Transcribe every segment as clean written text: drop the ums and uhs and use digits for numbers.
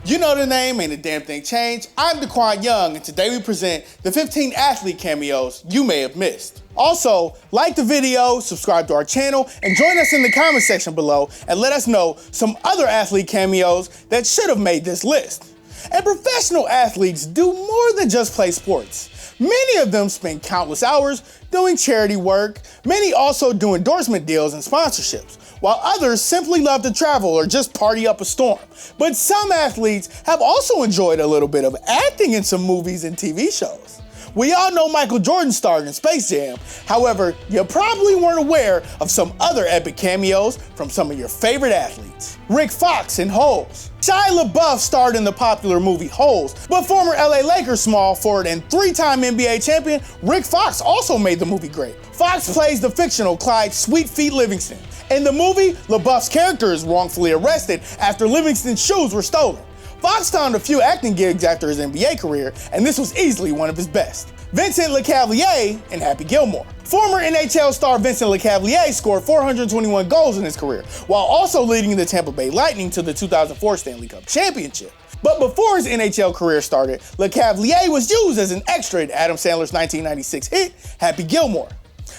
You know the name, ain't a damn thing changed. I'm Dequan Young, and today we present the 15 athlete cameos you may have missed. Also, like the video, subscribe to our channel, and join us in the comment section below and let us know some other athlete cameos that should have made this list. And professional athletes do more than just play sports. Many of them spend countless hours doing charity work, many also do endorsement deals and sponsorships, while others simply love to travel or just party up a storm. But some athletes have also enjoyed a little bit of acting in some movies and TV shows. We all know Michael Jordan starred in Space Jam. However, you probably weren't aware of some other epic cameos from some of your favorite athletes. Rick Fox in Holes. Shia LaBeouf starred in the popular movie Holes, but former LA Lakers small forward and three-time NBA champion Rick Fox also made the movie great. Fox plays the fictional Clyde Sweet Feet Livingston. In the movie, LaBeouf's character is wrongfully arrested after Livingston's shoes were stolen. Fox found a few acting gigs after his NBA career, and this was easily one of his best. Vincent LeCavalier in Happy Gilmore. Former NHL star Vincent LeCavalier scored 421 goals in his career, while also leading the Tampa Bay Lightning to the 2004 Stanley Cup Championship. But before his NHL career started, LeCavalier was used as an extra in Adam Sandler's 1996 hit, Happy Gilmore.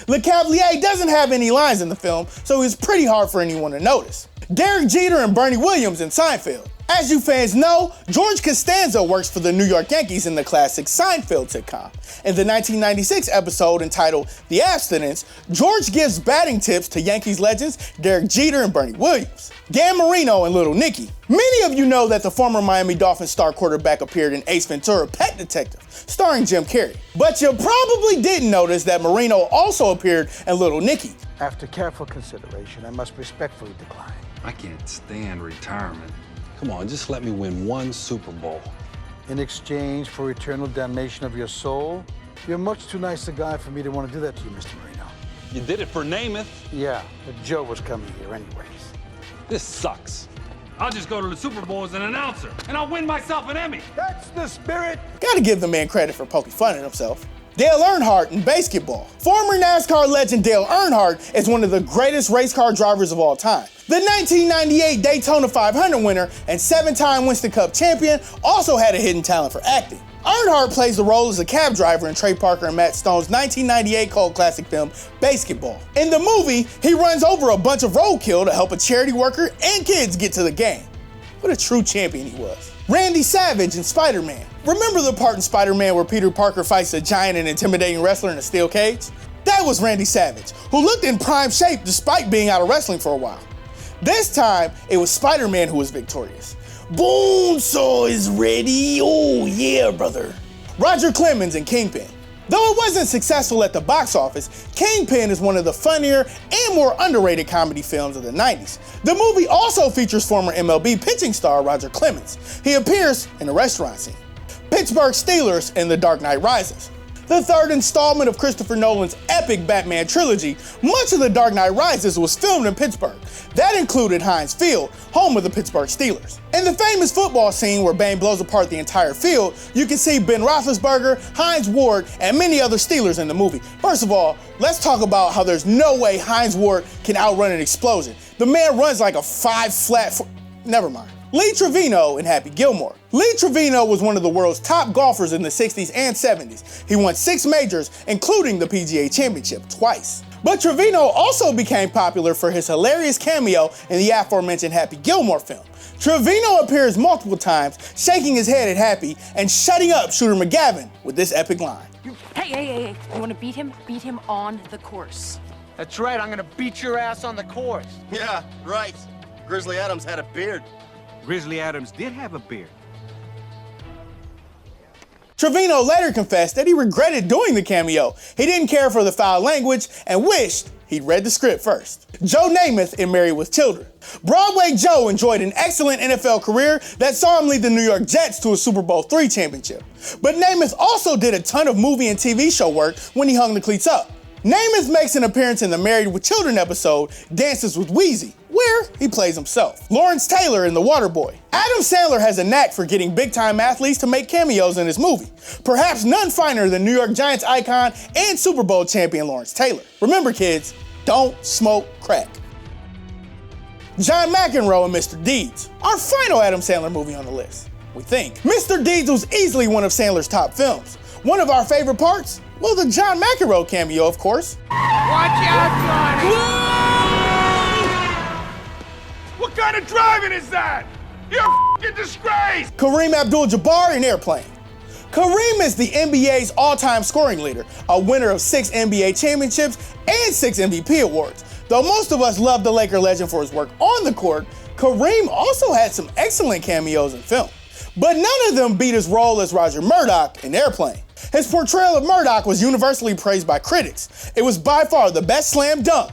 LeCavalier doesn't have any lines in the film, so it's pretty hard for anyone to notice. Derek Jeter and Bernie Williams in Seinfeld. As you fans know, George Costanza works for the New York Yankees in the classic Seinfeld sitcom. In the 1996 episode entitled The Abstinence, George gives batting tips to Yankees legends Derek Jeter and Bernie Williams. Dan Marino and Little Nicky. Many of you know that the former Miami Dolphins star quarterback appeared in Ace Ventura: Pet Detective, starring Jim Carrey. But you probably didn't notice that Marino also appeared in Little Nicky. After careful consideration, I must respectfully decline. I can't stand retirement. Come on, just let me win one Super Bowl. In exchange for eternal damnation of your soul? You're much too nice a guy for me to want to do that to you, Mr. Marino. You did it for Namath. Yeah, but Joe was coming here anyways. This sucks. I'll just go to the Super Bowl as an announcer, and I'll win myself an Emmy. That's the spirit. Gotta give the man credit for poking fun at himself. Dale Earnhardt in basketball. Former NASCAR legend Dale Earnhardt is one of the greatest race car drivers of all time. The 1998 Daytona 500 winner and 7-time Winston Cup champion also had a hidden talent for acting. Earnhardt plays the role as a cab driver in Trey Parker and Matt Stone's 1998 cult classic film, Basketball. In the movie, he runs over a bunch of roadkill to help a charity worker and kids get to the game. What a true champion he was. Randy Savage in Spider-Man. Remember the part in Spider-Man where Peter Parker fights a giant and intimidating wrestler in a steel cage? That was Randy Savage, who looked in prime shape despite being out of wrestling for a while. This time, it was Spider-Man who was victorious. Bonesaw is ready, oh yeah, brother. Roger Clemens in Kingpin. Though it wasn't successful at the box office, Kingpin is one of the funnier and more underrated comedy films of the 90s. The movie also features former MLB pitching star Roger Clemens. He appears in a restaurant scene. Pittsburgh Steelers in The Dark Knight Rises. The third installment of Christopher Nolan's epic Batman trilogy, much of The Dark Knight Rises was filmed in Pittsburgh. That included Heinz Field, home of the Pittsburgh Steelers. In the famous football scene where Bane blows apart the entire field, you can see Ben Roethlisberger, Hines Ward, and many other Steelers in the movie. First of all, let's talk about how there's no way Hines Ward can outrun an explosion. The man runs like a never mind. Lee Trevino in Happy Gilmore. Lee Trevino was one of the world's top golfers in the 60s and 70s. He won 6 majors, including the PGA Championship twice. But Trevino also became popular for his hilarious cameo in the aforementioned Happy Gilmore film. Trevino appears multiple times, shaking his head at Happy and shutting up Shooter McGavin with this epic line. Hey, you wanna beat him? Beat him on the course. That's right, I'm gonna beat your ass on the course. Yeah, right. Grizzly Adams had a beard. Grizzly Adams did have a beard. Trevino later confessed that he regretted doing the cameo. He didn't care for the foul language and wished he'd read the script first. Joe Namath in Married with Children. Broadway Joe enjoyed an excellent NFL career that saw him lead the New York Jets to a Super Bowl III championship. But Namath also did a ton of movie and TV show work when he hung the cleats up. Namath makes an appearance in the Married with Children episode, Dances with Wheezy, where he plays himself. Lawrence Taylor in The Waterboy. Adam Sandler has a knack for getting big-time athletes to make cameos in his movie. Perhaps none finer than New York Giants icon and Super Bowl champion Lawrence Taylor. Remember, kids, don't smoke crack. John McEnroe and Mr. Deeds, our final Adam Sandler movie on the list. we think. Mr. Deeds was easily one of Sandler's top films. One of our favorite parts? Well, the John McEnroe cameo, of course. Watch out, Johnny! What kind of driving is that? You're a f***ing disgrace! Kareem Abdul-Jabbar in Airplane. Kareem is the NBA's all-time scoring leader, a winner of 6 NBA championships and 6 MVP awards. Though most of us love the Laker legend for his work on the court, Kareem also had some excellent cameos in film. But none of them beat his role as Roger Murdoch in Airplane. His portrayal of Murdoch was universally praised by critics. It was by far the best slam dunk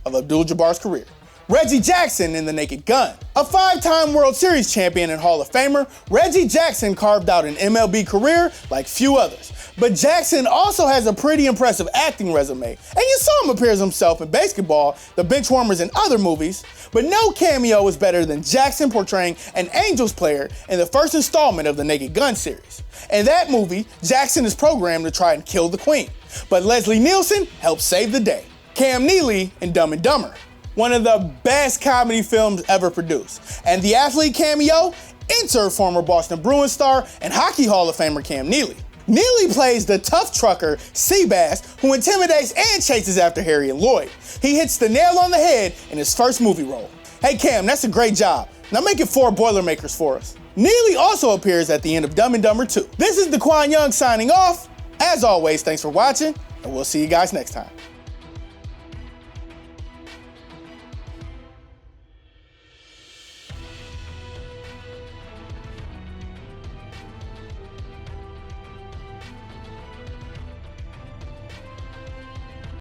of Abdul-Jabbar's career. Reggie Jackson in The Naked Gun. A 5-time World Series champion and Hall of Famer, Reggie Jackson carved out an MLB career like few others. But Jackson also has a pretty impressive acting resume, and you saw him appear as himself in Basketball, The Benchwarmers, and other movies. But no cameo is better than Jackson portraying an Angels player in the first installment of the Naked Gun series. In that movie, Jackson is programmed to try and kill the Queen, but Leslie Nielsen helps save the day. Cam Neely in Dumb and Dumber. One of the best comedy films ever produced. And the athlete cameo, enter former Boston Bruins star and Hockey Hall of Famer Cam Neely. Neely plays the tough trucker, Seabass, who intimidates and chases after Harry and Lloyd. He hits the nail on the head in his first movie role. Hey Cam, that's a great job. Now make it 4 Boilermakers for us. Neely also appears at the end of Dumb and Dumber 2. This is Dequan Young signing off. As always, thanks for watching, and we'll see you guys next time.